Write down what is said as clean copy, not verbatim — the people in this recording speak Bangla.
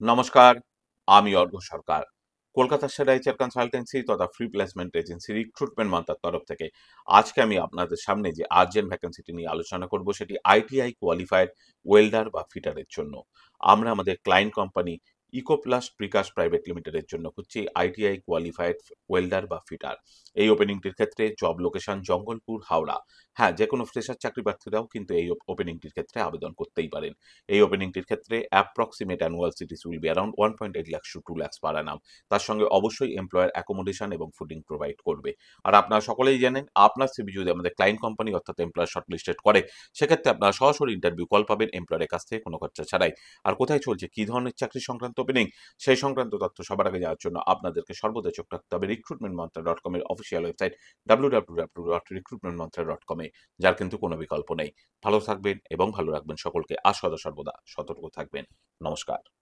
নমস্কার, আমি অর্ঘ্য সরকার। কলকাতার সেরা এইচআর কনসালটেন্সি তথা ফ্রি প্লেসমেন্ট এজেন্সি রিক্রুটমেন্ট মান্ত্রার তরফ থেকে আজকে আমি আপনাদের সামনে যে আর্জেন্ট ভ্যাকেন্সিটি নিয়ে আলোচনা করব সেটি আইটিআই কোয়ালিফাইড ওয়েল্ডার বা ফিটারের জন্য। আমরা আমাদের ক্লায়েন্ট কোম্পানি ইকোপ্লাস্ট প্রিকাস্ট প্রাইভেট লিমিটেডের জন্য খুঁজছি আইটিআই কোয়ালিফাইড ওয়েল্ডার বা ফিটার। এই ওপেনিংটির ক্ষেত্রে জব লোকেশন জঙ্গলপুর, হাওড়া। হ্যাঁ, যে কোনো ফ্রেশার চাকরি প্রার্থীরাও কিন্তু এই ওপেনিংটির ক্ষেত্রে আবেদন করতেই পারেন। এই ওপেনিংটির ক্ষেত্রে approximate annual cities will be around 1.8 lakhs to 2 lakhs per annum। তার সঙ্গে অবশ্যই এমপ্লয়ার অ্যাকোমোডেশন এবং ফুডিং প্রোভাইড করবে। আর আপনারা সকলেই জানেন, আপনার সিভি যদি আমাদের ক্লায়েন্ট কোম্পানি অর্থাৎ এমপ্লয়ার শর্টলিস্টেড করে, সেক্ষেত্রে আপনারা সরাসরি ইন্টারভিউ কল পাবেন এমপ্লয়ারের কাছ থেকে কোনো খরচা ছাড়াই। আর কোথায় চলছে, কী ধরনের চাকরি সংক্রান্ত ওপেনিং, সেই সংক্রান্ত তথ্য সবার আগে যাওয়ার জন্য আপনাদেরকে সর্বদা চোখ রাখতে হবে recruitmentmantra.com এর অফিসিয়াল ওয়েবসাইট www.recruitmentmantra.com এ, যার কিন্তু কোনো বিকল্প নেই। ভালো থাকবেন এবং ভালো রাখবেন সকলকে, আর সদা সর্বদা সতর্ক থাকবেন। নমস্কার।